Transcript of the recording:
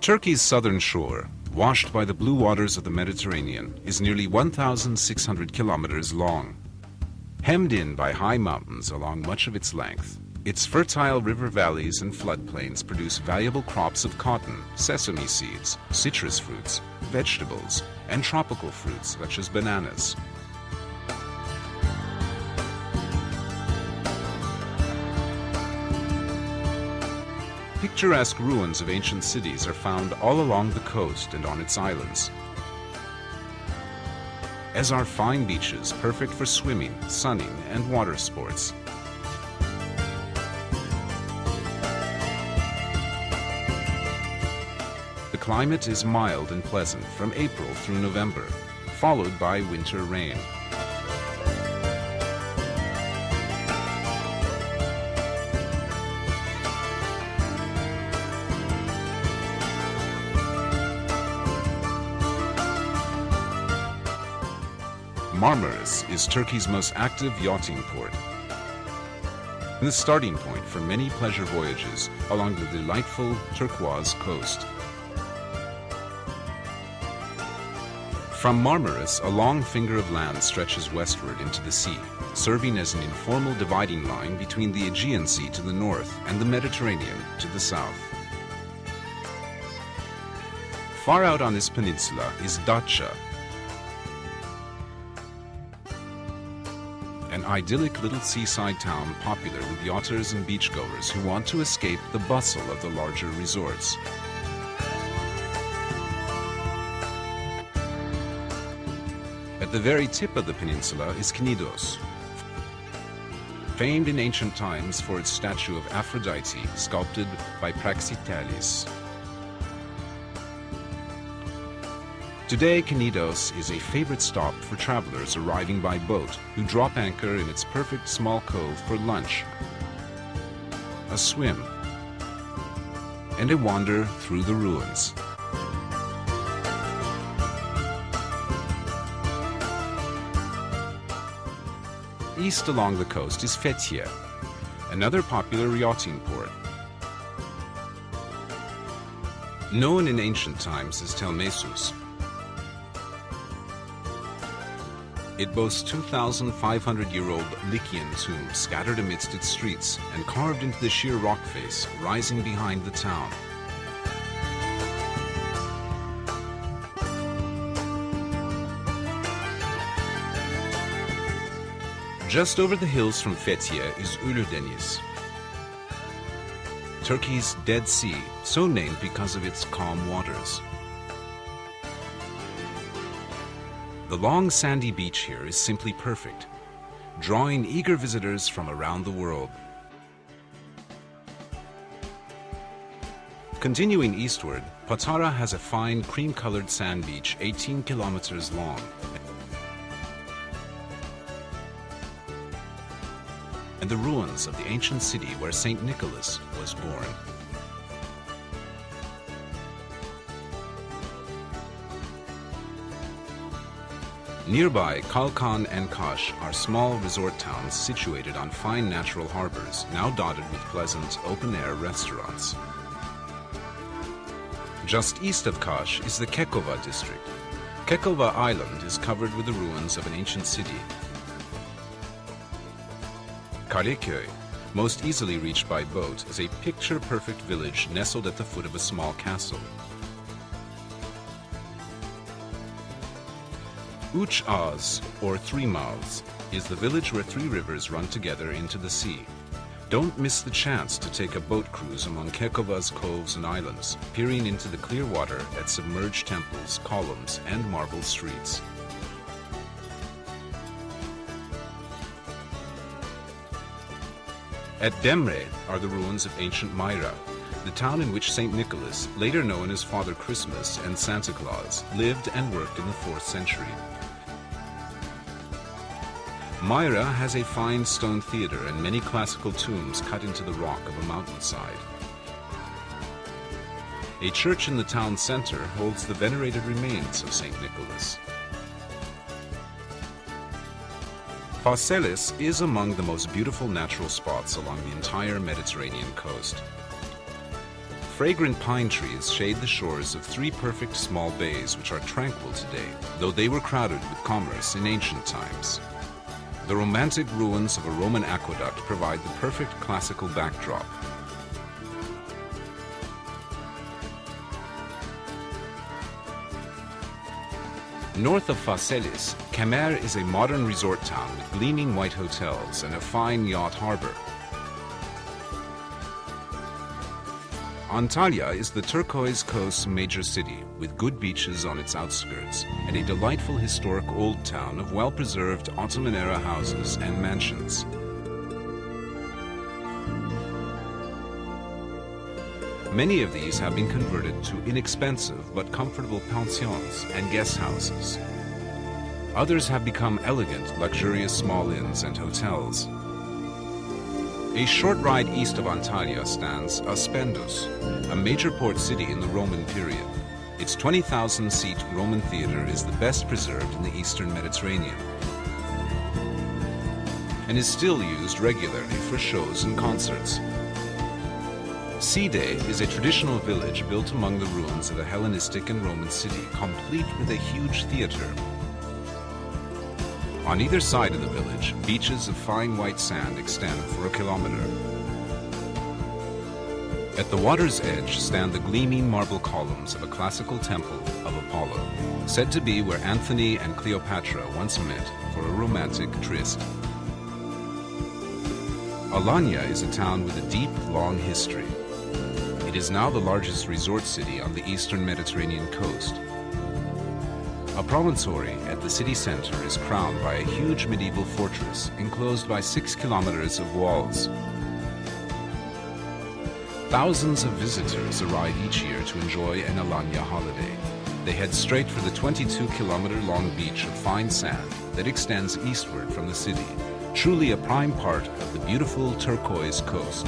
Turkey's southern shore, washed by the blue waters of the Mediterranean, is nearly 1,600 kilometers long. Hemmed in by high mountains along much of its length, its fertile river valleys and floodplains produce valuable crops of cotton, sesame seeds, citrus fruits, vegetables, and tropical fruits such as bananas. Picturesque ruins of ancient cities are found all along the coast and on its islands, as are fine beaches perfect for swimming, sunning, and water sports. The climate is mild and pleasant from April through November, followed by winter rain. Marmaris is Turkey's most active yachting port and the starting point for many pleasure voyages along the delightful turquoise coast. From Marmaris, a long finger of land stretches westward into the sea, serving as an informal dividing line between the Aegean Sea to the north and the Mediterranean to the south. Far out on this peninsula is Datça, an idyllic little seaside town popular with yachters and beachgoers who want to escape the bustle of the larger resorts. At the very tip of the peninsula is Akdeniz, famed in ancient times for its statue of Aphrodite sculpted by Praxiteles. Today, Akdeniz is a favorite stop for travelers arriving by boat who drop anchor in its perfect small cove for lunch, a swim, and a wander through the ruins. East along the coast is Fethiye, another popular yachting port. Known in ancient times as Tel Messus, it boasts 2,500-year-old Lycian tombs scattered amidst its streets and carved into the sheer rock face rising behind the town. Just over the hills from Fethiye is Akdeniz, Turkey's Dead Sea, so named because of its calm waters. The long sandy beach here is simply perfect, drawing eager visitors from around the world. Continuing eastward, Patara has a fine cream-colored sand beach 18 kilometers long, and the ruins of the ancient city where Saint Nicholas was born. Nearby, Kalkan and Kaş are small resort towns situated on fine natural harbors, now dotted with pleasant open-air restaurants. Just east of Kaş is the Kekova district. Kekova Island is covered with the ruins of an ancient city. Kaleköy, most easily reached by boat, is a picture-perfect village nestled at the foot of a small castle. Üç Ağız, or Three Mouths, is the village where three rivers run together into the sea. Don't miss the chance to take a boat cruise among Kekova's coves and islands, peering into the clear water at submerged temples, columns, and marble streets. At Demre are the ruins of ancient Myra, the town in which Saint Nicholas, later known as Father Christmas and Santa Claus, lived and worked in the 4th century. Myra has a fine stone theater and many classical tombs cut into the rock of a mountainside. A church in the town center holds the venerated remains of Saint Nicholas. Phaselis is among the most beautiful natural spots along the entire Mediterranean coast. Fragrant pine trees shade the shores of three perfect small bays which are tranquil today, though they were crowded with commerce in ancient times. The romantic ruins of a Roman aqueduct provide the perfect classical backdrop. North of Phaselis, Kemer is a modern resort town with gleaming white hotels and a fine yacht harbor. Antalya is the turquoise coast's major city, with good beaches on its outskirts, and a delightful historic old town of well-preserved Ottoman-era houses and mansions. Many of these have been converted to inexpensive but comfortable pensions and guest houses. Others have become elegant, luxurious small inns and hotels. A short ride east of Antalya stands Aspendus, a major port city in the Roman period. Its 20,000-seat Roman theater is the best preserved in the eastern Mediterranean and is still used regularly for shows and concerts. Side is a traditional village built among the ruins of a Hellenistic and Roman city, complete with a huge theater. On either side of the village, beaches of fine white sand extend for a kilometer. At the water's edge stand the gleaming marble columns of a classical temple of Apollo, said to be where Antony and Cleopatra once met for a romantic tryst. Alanya is a town with a deep, long history. It is now the largest resort city on the eastern Mediterranean coast. A promontory at the city center is crowned by a huge medieval fortress enclosed by 6 kilometers of walls. Thousands of visitors arrive each year to enjoy an Alanya holiday. They head straight for the 22-kilometer-long beach of fine sand that extends eastward from the city, truly a prime part of the beautiful turquoise coast.